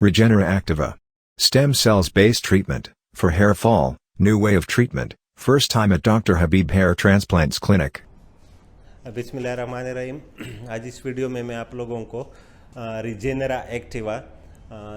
Regenera Activa. Stem cells based treatment for hair fall, new way of treatment, first time at Dr. Habib Hair Transplants Clinic. बिस्मिल्लाहिर्रहमानिर्रहीम। आज इस video में मैं आप लोगों को रिजेनरा एक्टिवा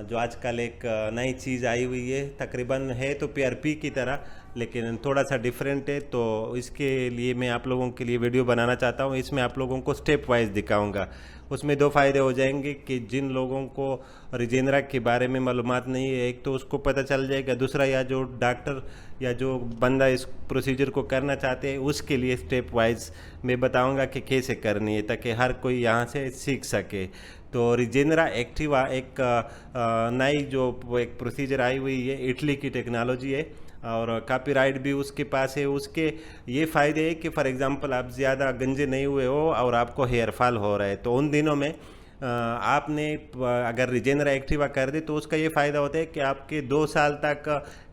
जो आजकल एक नई चीज़ आई हुई है, तकरीबन है तो PRP की तरह लेकिन थोड़ा सा डिफरेंट है, तो इसके लिए मैं आप लोगों के लिए वीडियो बनाना चाहता हूँ। इसमें आप लोगों को स्टेप वाइज दिखाऊंगा। उसमें दो फ़ायदे हो जाएंगे कि जिन लोगों को रिजेनरा के बारे में मालूमात नहीं है, एक तो उसको पता चल जाएगा, दूसरा या जो डॉक्टर या जो बंदा इस प्रोसीजर को करना चाहते हैं उसके लिए स्टेप वाइज मैं बताऊंगा कि कैसे करनी है, ताकि हर कोई यहाँ से सीख सके। तो रिजेनरा एक्टिवा एक नई जो एक प्रोसीजर आई हुई है, इटली की टेक्नोलॉजी है और कॉपीराइट भी उसके पास है। उसके ये फ़ायदे है कि फॉर एग्जांपल आप ज़्यादा गंजे नहीं हुए हो और आपको हेयर फॉल हो रहा है, तो उन दिनों में आपने अगर रिजेनरा एक्टिवा कर दे तो उसका ये फ़ायदा होता है कि आपके 2 साल तक,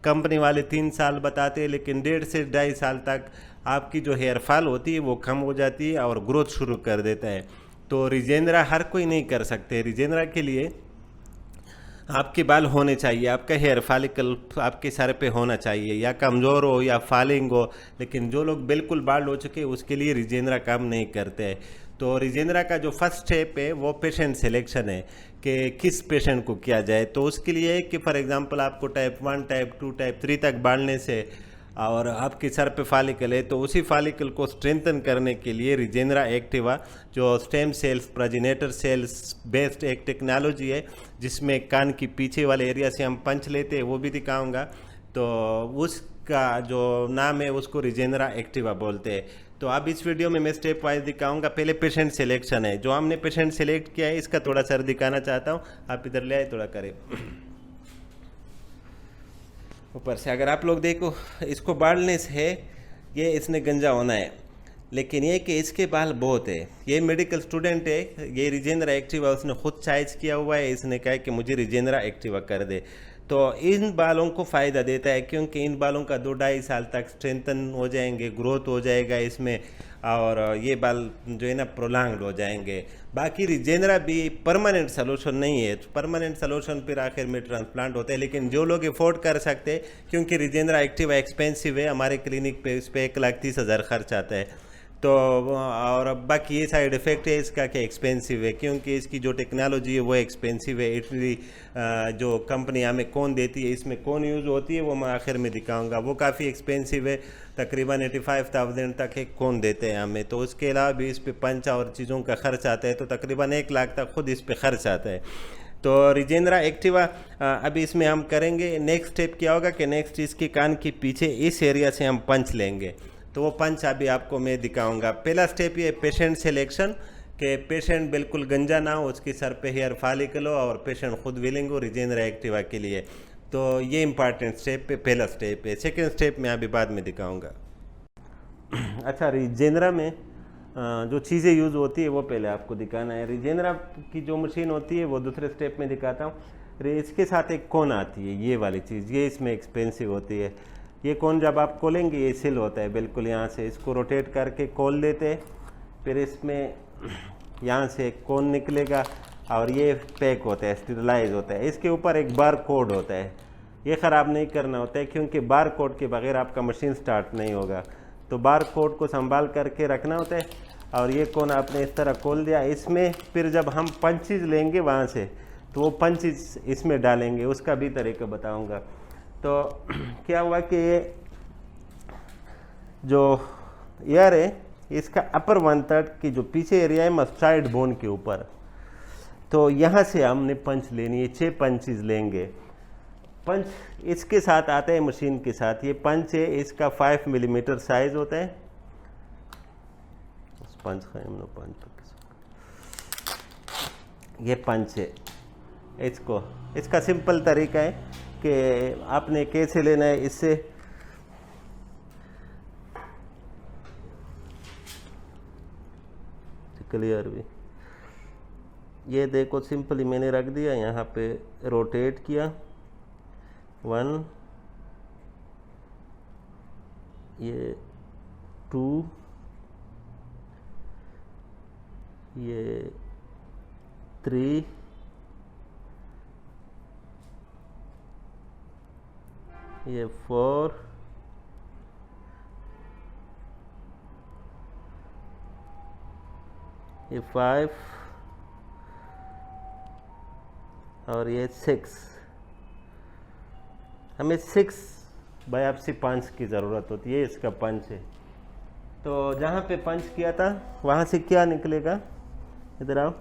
कंपनी वाले 3 साल बताते हैं लेकिन 1.5 से 2.5 साल तक आपकी जो हेयर फॉल होती है वो कम हो जाती है और ग्रोथ शुरू कर देता है। तो रिजेनरा हर कोई नहीं कर सकते। रिजेनरा के लिए आपके बाल होने चाहिए, आपका हेयर फॉलिकल आपके सर पे होना चाहिए, या कमज़ोर हो या फॉलिंग हो, लेकिन जो लोग बिल्कुल बाल हो चुके उसके लिए रिजेनरा काम नहीं करते हैं। तो रिजेनरा का जो फर्स्ट स्टेप है वो पेशेंट सिलेक्शन है कि किस पेशेंट को किया जाए। तो उसके लिए कि फॉर एग्जांपल आपको टाइप 1, टाइप 2, टाइप 3 तक बाढ़ने से और आपके सर पे फॉलिकल है, तो उसी फॉलिकल को स्ट्रेंथन करने के लिए रिजेनरा एक्टिवा जो stem cells progenitor cells based एक टेक्नोलॉजी है, जिसमें कान की पीछे वाले एरिया से हम पंच लेते हैं, वो भी दिखाऊंगा। तो उसका जो नाम है उसको रिजेनरा एक्टिवा बोलते हैं। तो अब इस वीडियो में मैं स्टेप वाइज दिखाऊंगा। पहले पेशेंट सिलेक्शन है, जो हमने पेशेंट सिलेक्ट किया है इसका थोड़ा सर दिखाना चाहता हूँ। आप इधर ले आए, थोड़ा करीब ऊपर से। अगर आप लोग देखो, इसको बाढ़ने से है ये इसने गंजा होना है, लेकिन ये कि इसके बाल बहुत है। ये मेडिकल स्टूडेंट है, ये रिजेनरा एक्टिवा उसने खुद चॉइस किया हुआ है। इसने कहा कि मुझे रिजेनरा एक्टिवा कर दे, तो इन बालों को फ़ायदा देता है क्योंकि इन बालों का 2-2.5 साल तक स्ट्रेंथन हो जाएंगे, ग्रोथ हो जाएगा इसमें, और ये बाल जो है ना प्रोलॉन्ग्ड हो जाएंगे। बाकी रिजेनरा भी परमानेंट सलूशन नहीं है, परमानेंट सलूशन फिर आखिर में ट्रांसप्लांट होता है, लेकिन जो लोग अफोर्ड कर सकते हैं, क्योंकि रिजेनरा एक्टिवा एक्सपेंसिव है, हमारे क्लिनिक पे इस पर 1,30,000 खर्च आता है। तो और बाकी ये साइड इफ़ेक्ट है इसका कि एक्सपेंसिव है, क्योंकि इसकी जो टेक्नोलॉजी है वो एक्सपेंसिव है। इटली जो कंपनी हमें कौन देती है, इसमें कौन यूज़ होती है, वो मैं आखिर में दिखाऊंगा। वो काफ़ी एक्सपेंसिव है, तकरीबन 85,000 तक है कौन देते हैं हमें। तो उसके अलावा भी इस पर पंच और चीज़ों का खर्च आता है, तो तकरीबन 1 लाख तक खुद इस पर खर्च आता है। तो रिजेनरा एक्टिवा अभी इसमें हम करेंगे। नेक्स्ट स्टेप क्या होगा कि नेक्स्ट इसके कान के पीछे इस एरिया से हम पंच लेंगे, तो वो पंच अभी आपको मैं दिखाऊंगा। पहला स्टेप ये पेशेंट सिलेक्शन, कि पेशेंट बिल्कुल गंजा ना हो, उसके सर पे हेयर फॉलिकल हो और पेशेंट खुद विलिंग हो रिजेनरा एक्टिवा के लिए। तो ये इंपॉर्टेंट स्टेप पे पहला स्टेप है। सेकेंड स्टेप मैं अभी बाद में दिखाऊंगा। अच्छा, रिजेनरा में जो चीज़ें यूज़ होती है वो पहले आपको दिखाना है। रिजेनरा की जो मशीन होती है वो दूसरे स्टेप में दिखाता हूँ। इसके साथ एक कोन आती है, ये वाली चीज़, ये इसमें एक्सपेंसिव होती है। ये कोन जब आप खोलेंगे ये सिल होता है बिल्कुल, यहाँ से इसको रोटेट करके खोल देते हैं, फिर इसमें यहाँ से एक कोन निकलेगा और ये पैक होता है, स्टेरिलाइज होता है। इसके ऊपर एक बार कोड होता है, ये ख़राब नहीं करना होता है, क्योंकि बार कोड के बगैर आपका मशीन स्टार्ट नहीं होगा। तो बार कोड को संभाल करके रखना होता है। और ये कोन आपने इस तरह खोल दिया, इसमें फिर जब हम पंचेज लेंगे वहाँ से, तो वो पंचेज इसमें डालेंगे, उसका भी तरीका बताऊँगा। तो क्या हुआ कि ये जो एयर है इसका अपर 1/3 की जो पीछे एरिया है मस्टाइड बोन के ऊपर, तो यहाँ से हमने पंच लेनी है। 6 पंचेज लेंगे। पंच इसके साथ आता है मशीन के साथ। ये पंच है, इसका 5 मिलीमीटर साइज होता है। पंच ये पंच है। इसका सिंपल तरीका है कि आपने कैसे लेना है। इससे क्लियर भी, ये देखो सिंपली मैंने रख दिया, यहाँ पे रोटेट किया 1, ये 2, ये 3, ये 4, ये 5 और ये 6। हमें 6 बायोप्सी पंच की ज़रूरत होती है। इसका पंच है, तो जहाँ पे पंच किया था वहाँ से क्या निकलेगा, इधर आओ।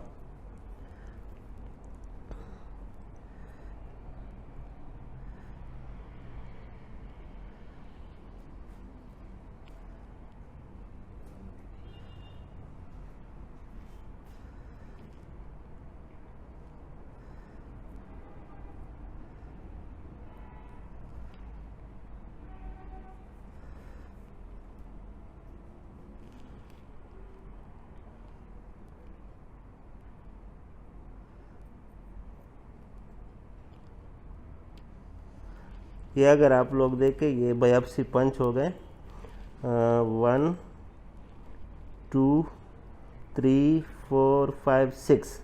ये अगर आप लोग देखें, ये बायोप्सी पंच हो गए 1 2 3 4 5 6।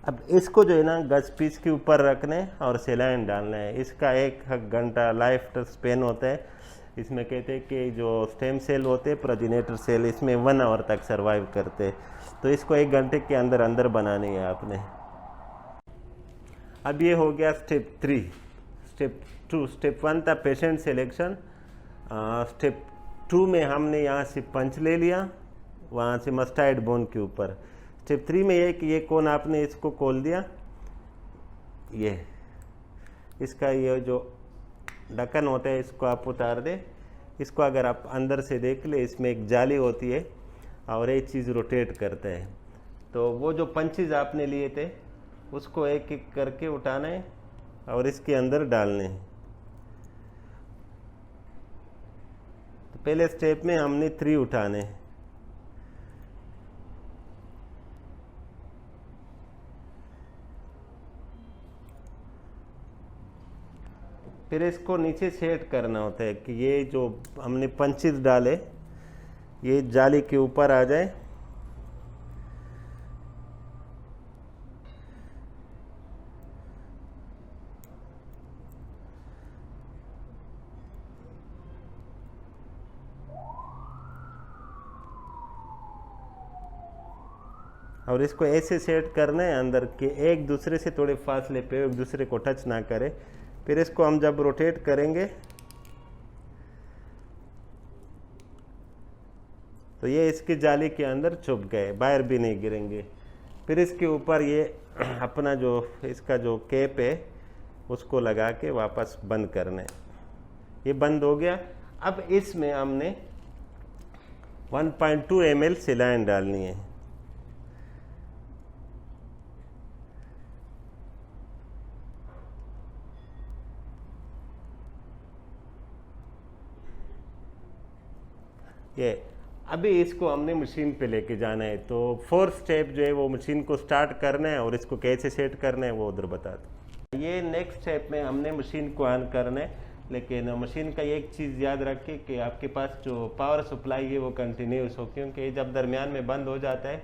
अब इसको जो है ना गज पीस के ऊपर रखने और सेलाइन डालना है। इसका 1 घंटा लाइफ स्पेन होता है। इसमें कहते हैं कि जो स्टेम सेल होते हैं, प्रोजेनेटर सेल, इसमें 1 आवर तक सर्वाइव करते हैं। तो इसको 1 घंटे के अंदर अंदर बनानी है आपने। अब ये हो गया स्टेप 3। स्टेप 2, स्टेप 1 था पेशेंट सिलेक्शन। स्टेप 2 में हमने यहाँ से पंच ले लिया, वहाँ से मस्टाइड बोन के ऊपर। स्टेप 3 में ये कि ये कोन आपने इसको खोल दिया, ये इसका ये जो ढक्कन होता है इसको आप उतार दे। इसको अगर आप अंदर से देख ले, इसमें एक जाली होती है और एक चीज़ रोटेट करता है। तो वो जो पंचेज आपने लिए थे उसको एक एक करके उठाना है और इसके अंदर डालने हैं। तो पहले स्टेप में हमने 3 उठाने हैं। फिर इसको नीचे सेट करना होता है कि ये जो हमने पंचेज डाले ये जाली के ऊपर आ जाए। और इसको ऐसे सेट करना है अंदर के एक दूसरे से थोड़े फासले पे, एक दूसरे को टच ना करे। फिर इसको हम जब रोटेट करेंगे तो ये इसकी जाली के अंदर छुप गए, बाहर भी नहीं गिरेंगे। फिर इसके ऊपर ये अपना जो इसका जो कैप है उसको लगा के वापस बंद करना है। ये बंद हो गया। अब इसमें हमने 1.2 ml सेलाइन डालनी है। ये अभी इसको हमने मशीन पे लेके जाना है। तो 4th स्टेप जो है वो मशीन को स्टार्ट करना है और इसको कैसे सेट करना है वो उधर बता दो। ये नेक्स्ट स्टेप में हमने मशीन को ऑन करना है, लेकिन मशीन का एक चीज़ याद रखें कि आपके पास जो पावर सप्लाई है वो कंटिन्यूस हो, क्योंकि जब दरमियान में बंद हो जाता है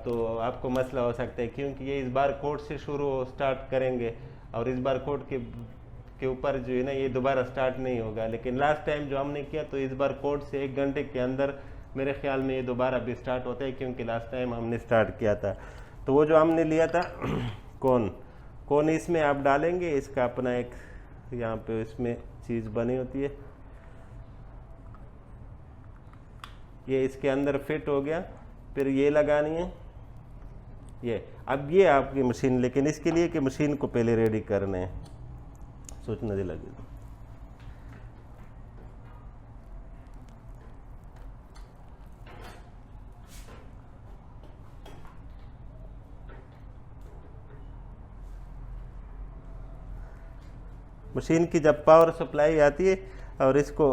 तो आपको मसला हो सकता है, क्योंकि ये इस बार कोड से शुरू स्टार्ट करेंगे और इस बार कोड के ऊपर जो है ना ये दोबारा स्टार्ट नहीं होगा। लेकिन लास्ट टाइम जो हमने किया तो इस बार कोड से 1 घंटे के अंदर मेरे ख्याल में ये दोबारा भी स्टार्ट होता है, क्योंकि लास्ट टाइम हमने स्टार्ट किया था। तो वो जो हमने लिया था कौन इसमें आप डालेंगे। इसका अपना एक यहाँ पे इसमें चीज़ बनी होती है, ये इसके अंदर फिट हो गया। फिर ये लगानी है ये। अब ये आपकी मशीन, लेकिन इसके लिए कि मशीन को पहले रेडी करना है, सोचना दिला दे। मशीन की जब पावर सप्लाई आती है और इसको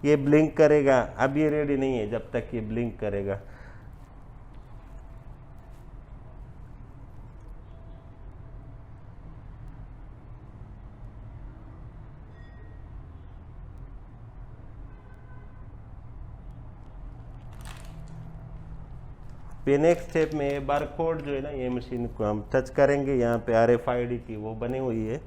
ये ब्लिंक करेगा। अब ये रेडी नहीं है जब तक ये ब्लिंक करेगा। फिर नेक्स्ट स्टेप में ये बार कोड जो है ना, ये मशीन को हम टच करेंगे, यहाँ पे RFID की वो बनी हुई है।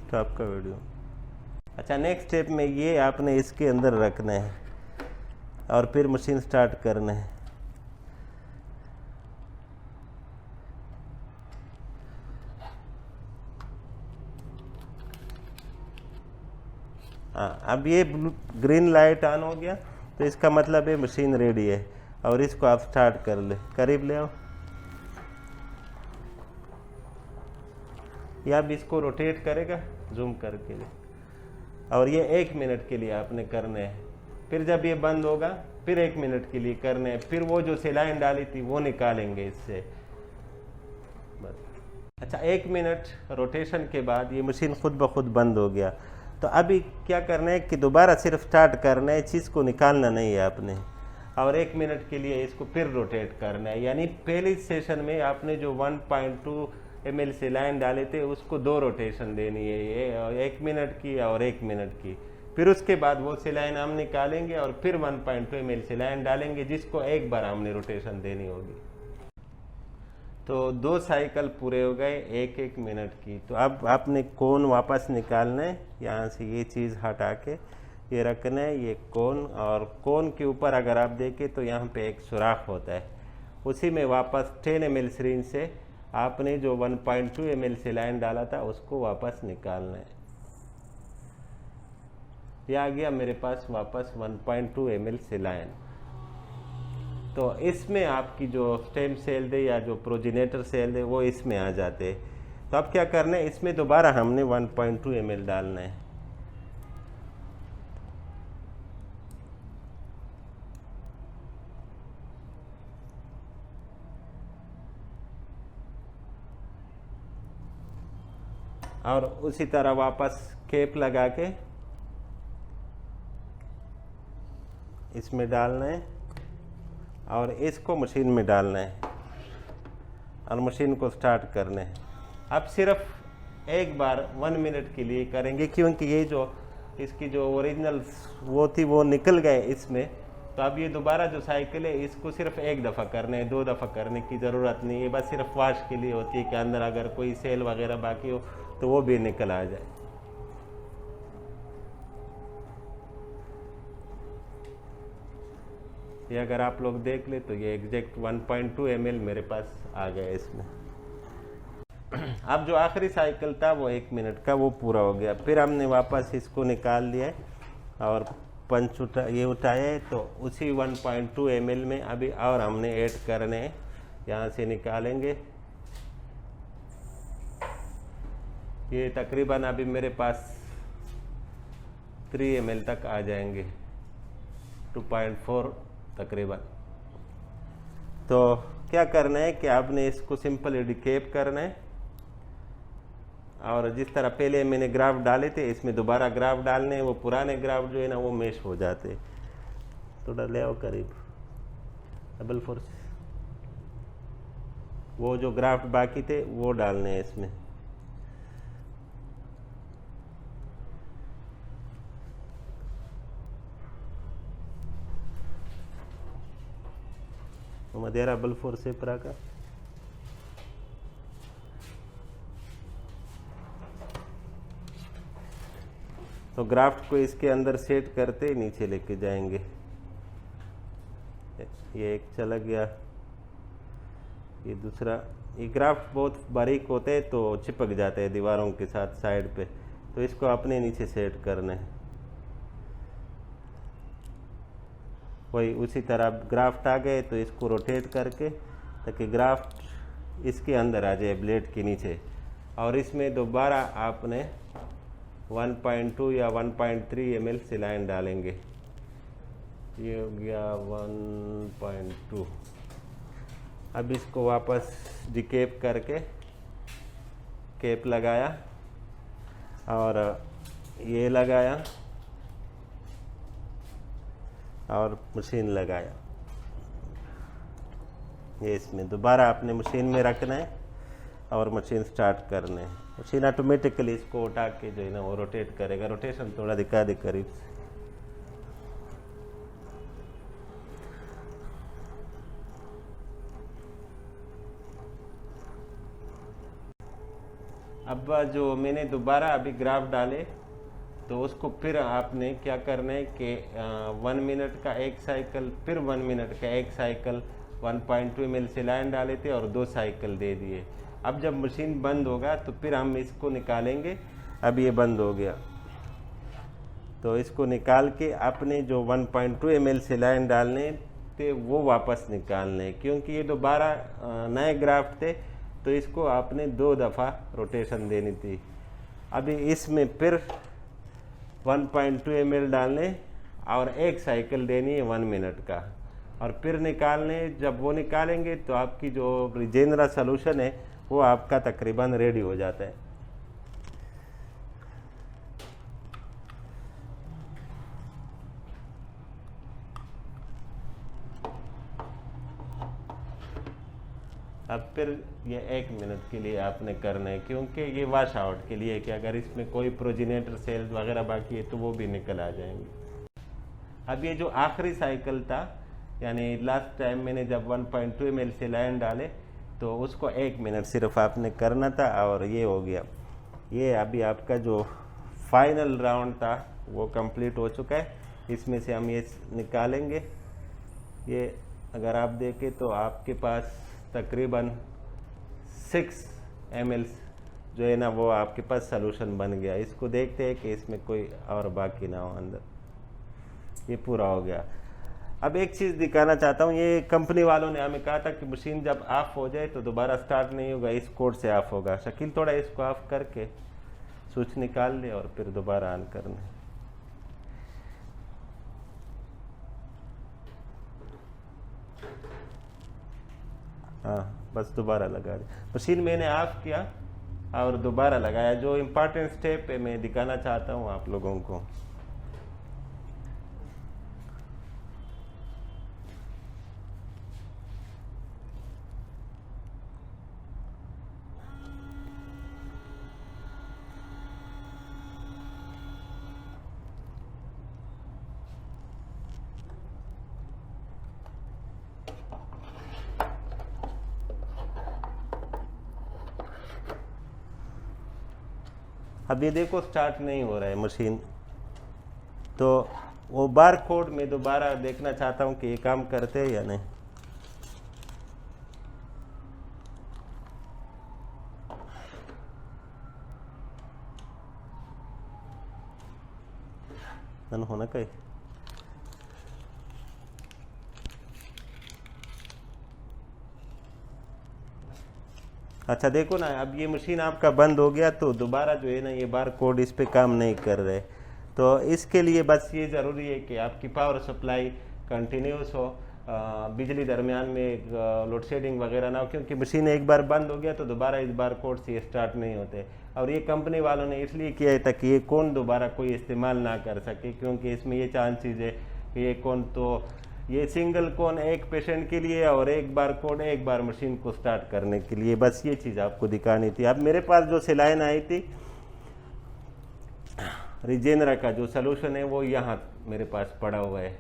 तो आपका वीडियो, अच्छा नेक्स्ट स्टेप में ये आपने इसके अंदर रखना है और फिर मशीन स्टार्ट करना है। हाँ, अब ये ग्रीन लाइट ऑन हो गया तो इसका मतलब है मशीन रेडी है। और इसको आप स्टार्ट कर ले, करीब ले आओ, या अब इसको रोटेट करेगा जूम करके लिए, और ये 1 मिनट के लिए आपने करने हैं। फिर जब ये बंद होगा फिर 1 मिनट के लिए करने हैं, फिर वो जो सेलाइन डाली थी वो निकालेंगे इससे बस। अच्छा 1 मिनट रोटेशन के बाद ये मशीन खुद ब खुद बंद हो गया। तो अभी क्या करना है कि दोबारा सिर्फ स्टार्ट करना है, चीज़ को निकालना नहीं है आपने, और 1 मिनट के लिए इसको फिर रोटेट करना है। यानी पहले सेशन में आपने जो 1.2 ml सेलाइन डाले थे उसको 2 रोटेशन देनी है, ये 1 मिनट की और 1 मिनट की। फिर उसके बाद वो सेलाइन हम निकालेंगे और फिर 1.2 ml सेलाइन डालेंगे, जिसको एक बार हमने रोटेशन देनी होगी। तो 2 साइकिल पूरे हो गए 1-1 मिनट की। तो अब आपने कोन वापस निकालना है, यहाँ से ये चीज़ हटा के ये रखना है, ये कोन, और कोन के ऊपर अगर आप देखें तो यहाँ पे एक सुराख होता है, उसी में वापस 10 ml सिरिंज से आपने जो 1.2 ml सेलाइन डाला था उसको वापस निकालना है। ये आ गया मेरे पास वापस 1.2 ml सेलाइन। तो इसमें आपकी जो स्टेम सेल है या जो प्रोजेनेटर सेल है वो इसमें आ जाते हैं। तो अब क्या करना है, इसमें दोबारा हमने 1.2 ml डालना है। और उसी तरह वापस कैप लगा के इसमें डालना है और इसको मशीन में डालना है और मशीन को स्टार्ट करना है। अब सिर्फ एक बार 1 मिनट के लिए करेंगे, क्योंकि ये जो इसकी जो ओरिजिनल वो थी वो निकल गए इसमें। तो अब ये दोबारा जो साइकिल है इसको सिर्फ 1 दफ़ा करना है, 2 दफ़ा करने की ज़रूरत नहीं है। बस सिर्फ वॉश के लिए होती है कि अंदर अगर कोई सेल वगैरह बाकी हो तो वो भी निकल आ जाए। ये अगर आप लोग देख ले तो ये एग्जैक्ट 1.2 ml मेरे पास आ गया इसमें। अब जो आखिरी साइकिल था वो 1 मिनट का, वो पूरा हो गया। फिर हमने वापस इसको निकाल लिया और पंच ये उठाया है, तो उसी 1.2 ml में अभी और हमने ऐड करने हैं। यहाँ से निकालेंगे, ये तकरीबन अभी मेरे पास 3 ml तक आ जाएंगे, 2.4 तकरीबन। तो क्या करना है कि आपने इसको सिंपल डिकेप करना है, और जिस तरह पहले मैंने ग्राफ डाले थे इसमें दोबारा ग्राफ डालने हैं। वो पुराने ग्राफ जो है ना वो मैश हो जाते। थोड़ा ले आओ करीब, डबल फोर्स, वो जो ग्राफ बाकी थे वो डालने हैं इसमें। मदेरा बल्फोर से परा का तो ग्राफ्ट को इसके अंदर सेट करते नीचे लेके जाएंगे। ये एक चला गया, ये दूसरा। ये ग्राफ्ट बहुत बारीक होते हैं तो चिपक जाते हैं दीवारों के साथ साइड पे, तो इसको अपने नीचे सेट करना है। वही उसी तरह ग्राफ्ट आ गए तो इसको रोटेट करके ताकि ग्राफ्ट इसके अंदर आ जाए ब्लेड के नीचे, और इसमें दोबारा आपने 1.2 या 1.3 ml सेलाइन डालेंगे। ये हो गया 1.2। अब इसको वापस डिकेप करके कैप लगाया और ये लगाया और मशीन लगाया। ये इसमें दोबारा आपने मशीन में रखना है और मशीन स्टार्ट करना है। मशीन ऑटोमेटिकली इसको उठा के जो है ना वो रोटेट करेगा। रोटेशन थोड़ा दिखा दे करीब से। अब जो मैंने दोबारा अभी ग्राफ डाले तो उसको फिर आपने क्या करना है कि 1 मिनट का एक साइकिल, फिर 1 मिनट का एक साइकिल 1.2 ml सेलाइन डाले थे और 2 साइकिल दे दिए। अब जब मशीन बंद होगा तो फिर हम इसको निकालेंगे। अब ये बंद हो गया तो इसको निकाल के अपने जो 1.2 ml सेलाइन डालने थे वो वापस निकालने, क्योंकि ये दोबारा नए ग्राफ्ट थे तो इसको आपने 2 दफ़ा रोटेशन देनी थी। अभी इसमें फिर 1.2 ml डालने और एक साइकिल देनी है 1 मिनट का और फिर निकालने। जब वो निकालेंगे तो आपकी जो रिजेनरा सॉल्यूशन है वो आपका तकरीबन रेडी हो जाता है। अब फिर ये 1 मिनट के लिए आपने करना है, क्योंकि ये वॉश आउट के लिए कि अगर इसमें कोई प्रोजिनेटर सेल्स वगैरह बाकी है तो वो भी निकल आ जाएंगे। अब ये जो आखिरी साइकिल था, यानी लास्ट टाइम मैंने जब 1.2 ml सेलाइन डाले तो उसको 1 मिनट सिर्फ आपने करना था और ये हो गया। ये अभी आपका जो फाइनल राउंड था वो कंप्लीट हो चुका है। इसमें से हम ये निकालेंगे। ये अगर आप देखें तो आपके पास तकरीबन 6 ml जो है ना वो आपके पास सॉल्यूशन बन गया। इसको देखते हैं कि इसमें कोई और बाकी ना हो अंदर। ये पूरा हो गया। अब एक चीज़ दिखाना चाहता हूँ, ये कंपनी वालों ने हमें कहा था कि मशीन जब ऑफ हो जाए तो दोबारा स्टार्ट नहीं होगा, इस कोड से ऑफ होगा। शकील थोड़ा इसको ऑफ करके स्विच निकाल ले और फिर दोबारा ऑन करना है। हाँ बस दोबारा लगा दे। मशीन मैंने ऑफ किया और दोबारा लगाया। जो इम्पोर्टेंट स्टेप है मैं दिखाना चाहता हूँ आप लोगों को। अब ये देखो स्टार्ट नहीं हो रहा है मशीन, तो वो बार कोड में दोबारा देखना चाहता हूँ कि ये काम करते हैं या नहीं। नन होना कहीं। अच्छा देखो ना, अब ये मशीन आपका बंद हो गया तो दोबारा जो है ना ये बार कोड इस पे काम नहीं कर रहे। तो इसके लिए बस ये ज़रूरी है कि आपकी पावर सप्लाई कंटिन्यूस हो, बिजली दरमियान में लोड शेडिंग वगैरह ना हो, क्योंकि मशीन एक बार बंद हो गया तो दोबारा इस बार कोड से स्टार्ट नहीं होते। और ये कंपनी वालों ने इसलिए किया है ताकि ये कौन दोबारा कोई इस्तेमाल ना कर सके, क्योंकि इसमें ये चांसेस है कि ये कौन तो ये सिंगल कौन एक पेशेंट के लिए और एक बार कोड एक बार मशीन को स्टार्ट करने के लिए। बस ये चीज़ आपको दिखानी थी। अब मेरे पास जो सेलाइन आई थी रिजेनरा का जो सलूशन है वो यहाँ मेरे पास पड़ा हुआ है।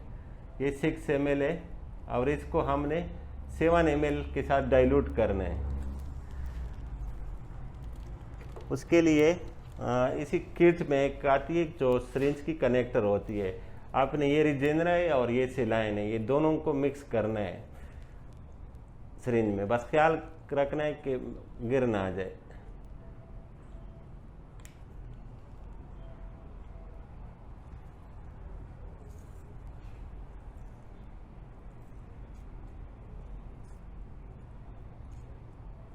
ये 6 ml है और इसको हमने 7 ml के साथ डाइल्यूट करना है। उसके लिए इसी किट में एक आती है जो सिरिंज की कनेक्टर होती है। आपने ये रिजेनरा है और ये सेलाइन है, ये दोनों को मिक्स करना है सिरिंज में। बस ख्याल रखना है कि गिर ना आ जाए।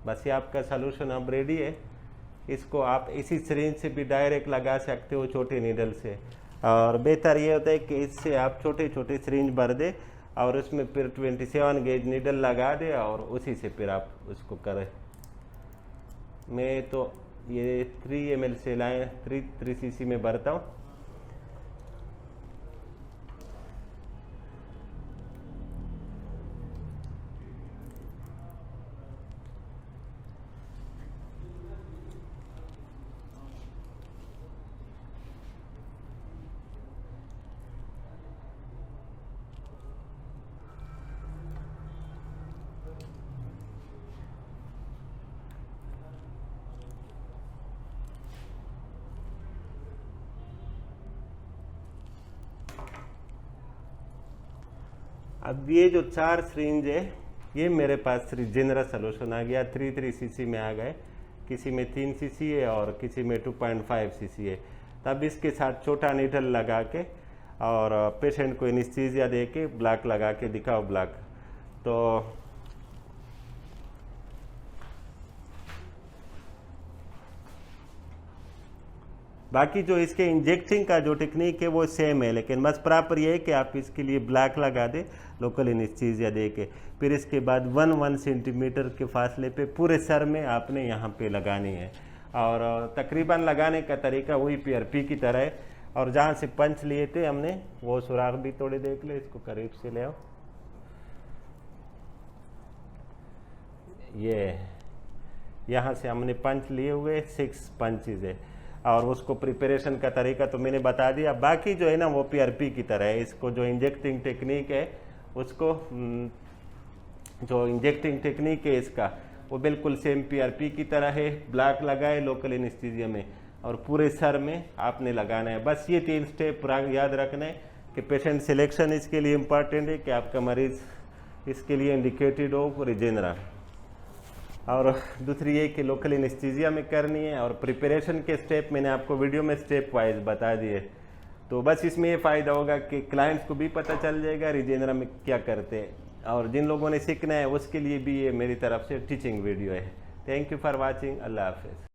बस ये आपका सॉल्यूशन अब रेडी है। इसको आप इसी सिरिंज से भी डायरेक्ट लगा सकते हो छोटे नीडल से, और बेहतर ये होता है कि इससे आप छोटे छोटे सिरिंज भर दे और उसमें फिर 27 गेज नीडल लगा दे और उसी से फिर आप उसको करें। मैं तो ये 3 ml से लाए 3 cc में भरता हूँ। अब ये जो 4 सिरिंज है ये मेरे पास रिजेनरा सोल्यूशन आ गया, 3 सीसी में आ गए, किसी में 3 सीसी है और किसी में 2.5 सीसी है। तब इसके साथ छोटा नीडल लगा के और पेशेंट को एनेस्थीसिया दे के ब्लॉक लगा के दिखाओ ब्लॉक। तो बाकी जो इसके इंजेक्टिंग का जो टेक्निक है वो सेम है, लेकिन बस प्रॉपर ये है कि आप इसके लिए ब्लॉक लगा दे लोकल एनेस्थीसिया दे के, फिर इसके बाद 1 सेंटीमीटर के फासले पे पूरे सर में आपने यहाँ पे लगानी है। और तकरीबन लगाने का तरीका वही PRP की तरह है। और जहाँ से पंच लिए थे हमने वो सुराख भी थोड़े देख ले, इसको करीब से ले आओ। ये यहाँ से हमने पंच लिए हुए 6 पंचेज है और उसको प्रिपरेशन का तरीका तो मैंने बता दिया। बाकी जो है ना वो PRP की तरह है। इसको जो इंजेक्टिंग टेक्निक है उसको जो इंजेक्टिंग टेक्निक है इसका वो बिल्कुल सेम PRP की तरह है। ब्लॉक लगाए लोकल एनेस्थीसिया में और पूरे सर में आपने लगाना है। बस ये 3 स्टेप याद रखना है कि पेशेंट सिलेक्शन इसके लिए इम्पॉर्टेंट है कि आपका मरीज़ इसके लिए इंडिकेटेड हो रिजेनरा, और दूसरी ये कि लोकल एनेस्थीसिया में करनी है। और प्रिपरेशन के स्टेप मैंने आपको वीडियो में स्टेप वाइज बता दिए। तो बस इसमें ये फ़ायदा होगा कि क्लाइंट्स को भी पता चल जाएगा रिजेनरा में क्या करते हैं, और जिन लोगों ने सीखना है उसके लिए भी ये मेरी तरफ से टीचिंग वीडियो है। Thank you for watching. अल्लाह हाफिज़।